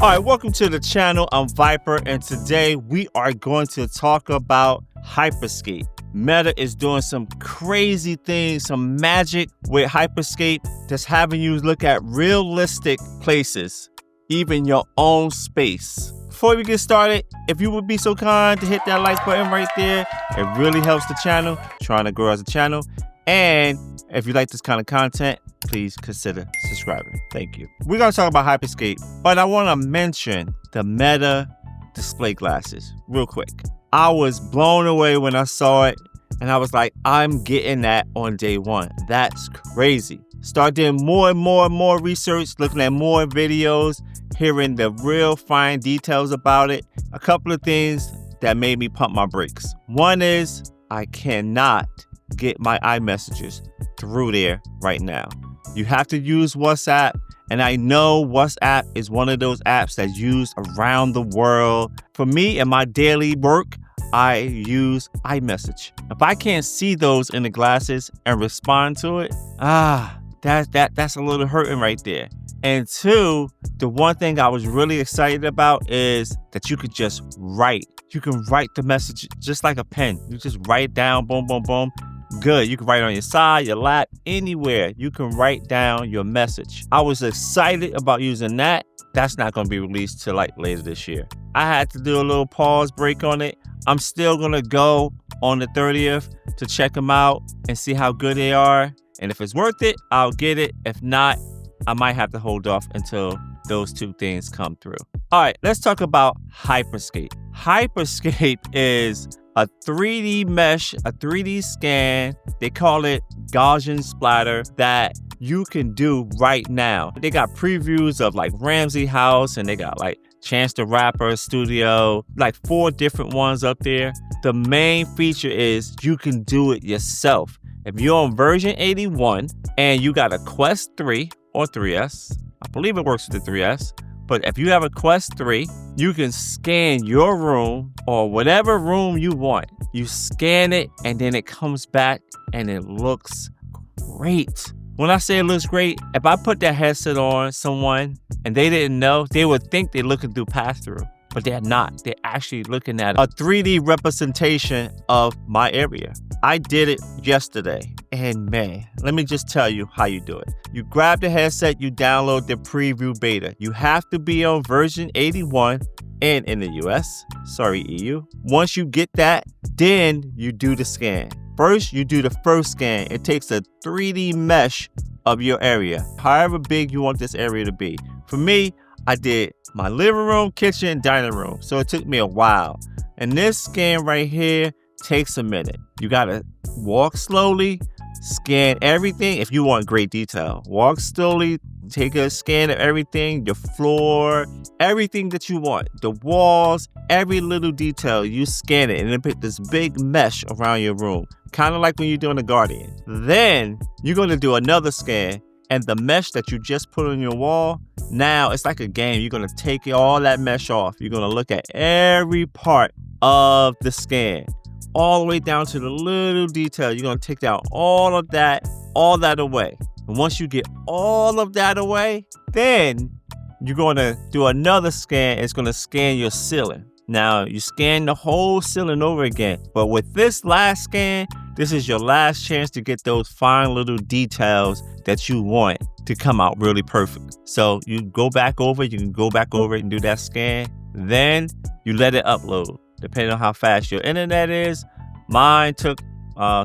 All right, welcome to the channel. I'm Viper, and today we are going to talk about Hyperscape. Meta is doing some crazy things, some magic with Hyperscape that's having you look at realistic places, even your own space. Before we get started, if you would be so kind to hit that like button right there, it really helps the channel, trying to grow as a channel. And if you like this kind of content, please consider subscribing. Thank you. We're going to talk about Hyperscape, but I want to mention the Meta display glasses real quick. I was blown away when I saw it, and I was like, I'm getting that on day one. That's crazy. Start doing more and more research, looking at more videos, hearing the real fine details about it. A couple of things that made me pump my brakes. One is I cannot get my iMessages through there right now. You have to use WhatsApp, and I know WhatsApp is one of those apps that's used around the world. For me and my daily work, I use iMessage. If I can't see those in the glasses and respond to it, that's a little hurting right there. And two, the one thing I was really excited about is that you could just write. You can write the message just like a pen. You just write down, boom, boom, boom. Good. You can write on your side, your lap, anywhere. You can write down your message. I was excited about using that. That's not going to be released till like later this year. I had to do a little pause break on it. I'm still going to go on the 30th to check them out and see how good they are. And if it's worth it, I'll get it. If not, I might have to hold off until those two things come through. All right, let's talk about Hyperscape. Hyperscape is a 3D mesh, a 3D scan. They call it Gaussian splatter that you can do right now. They got previews of like Ramsey House, and they got like Chance the Rapper Studio, like 4 different ones up there. The main feature is you can do it yourself. If you're on version 81 and you got a Quest 3 or 3S, I believe it works with the 3S, but if you have a Quest 3, you can scan your room or whatever room you want. You scan it and then it comes back and it looks great. When I say it looks great, if I put that headset on someone and they didn't know, they would think they're looking through pass-through, but they're not. They're actually looking at a 3D representation of my area. I did it yesterday, and man, let me just tell you how you do it. You grab the headset, you download the preview beta. You have to be on version 81 and in the US, sorry EU. Once you get that, then you do the scan. First, you do the first scan. It takes a 3D mesh of your area, however big you want this area to be. For me, I did my living room, kitchen, dining room. So it took me a while. And this scan right here takes a minute. You gotta walk slowly, scan everything. If you want great detail, walk slowly, take a scan of everything, your floor, everything that you want, the walls, every little detail, you scan it and then put this big mesh around your room. Kind of like when you're doing a Guardian. Then you're gonna do another scan, and the mesh that you just put on your wall, now it's like a game. You're gonna take all that mesh off. You're gonna look at every part of the scan, all the way down to the little detail. You're gonna take down all that away. And once you get all of that away, then you're gonna do another scan. It's gonna scan your ceiling. Now you scan the whole ceiling over again. But with this last scan, this is your last chance to get those fine little details that you want to come out really perfect. So you go back over, you can go back over it and do that scan. Then you let it upload, depending on how fast your internet is. Mine took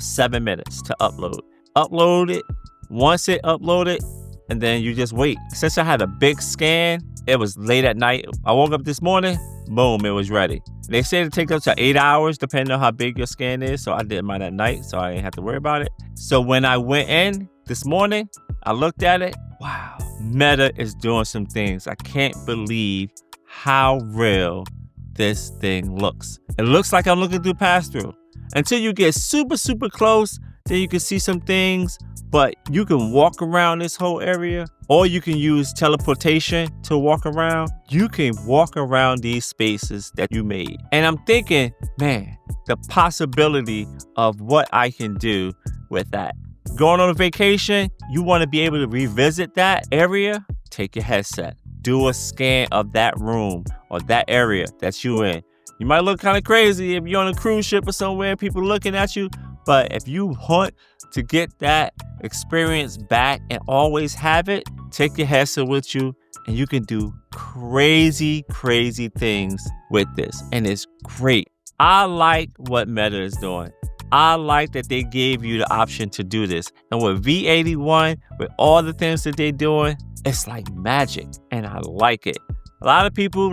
7 minutes to upload. Upload it. Once it uploaded, and then you just wait. Since I had a big scan, it was late at night. I woke up this morning, boom, it was ready. They said it takes up to 8 hours, depending on how big your scan is. So I did mine at night, so I didn't have to worry about it. So when I went in this morning, I looked at it. Wow, Meta is doing some things. I can't believe how real this thing looks. It looks like I'm looking through pass-through. Until you get super, super close, then you can see some things. But you can walk around this whole area, or you can use teleportation to walk around. You can walk around these spaces that you made. And I'm thinking, man, the possibility of what I can do with that. Going on a vacation, you want to be able to revisit that area, take your headset. do a scan of that room or that area that you in. You might look kind of crazy if you're on a cruise ship or somewhere and people looking at you, but if you want to get that experience back and always have it, take your headset with you and you can do crazy things with this. And it's great. I like what Meta is doing. I like that they gave you the option to do this. And with V81, with all the things that they're doing, it's like magic. And I like it. A lot of people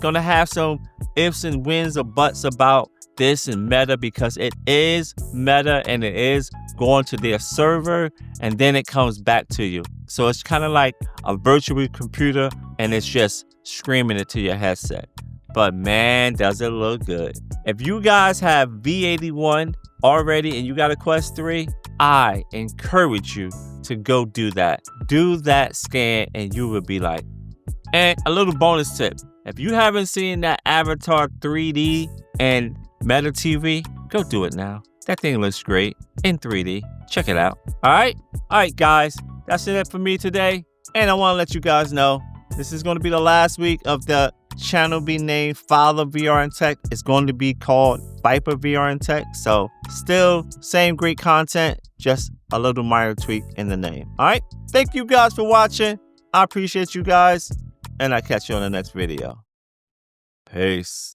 gonna have some ifs and wins or buts about this and Meta because it is Meta and it is going to their server and then it comes back to you. So it's kind of like a virtual computer and it's just screaming it to your headset. But man, does it look good. If you guys have V81 already and you got a Quest 3, I encourage you to go do that. Do that scan and you will be like, and a little bonus tip. If you haven't seen that Avatar 3D and Meta TV, go do it now. That thing looks great in 3D. Check it out. All right, guys. That's it for me today. And I want to let you guys know this is going to be the last week of the channel being named Father VR and Tech. It's going to be called Viper VR and Tech. So still same great content, just a little minor tweak in the name. All right. Thank you guys for watching. I appreciate you guys. And I'll catch you on the next video. Peace.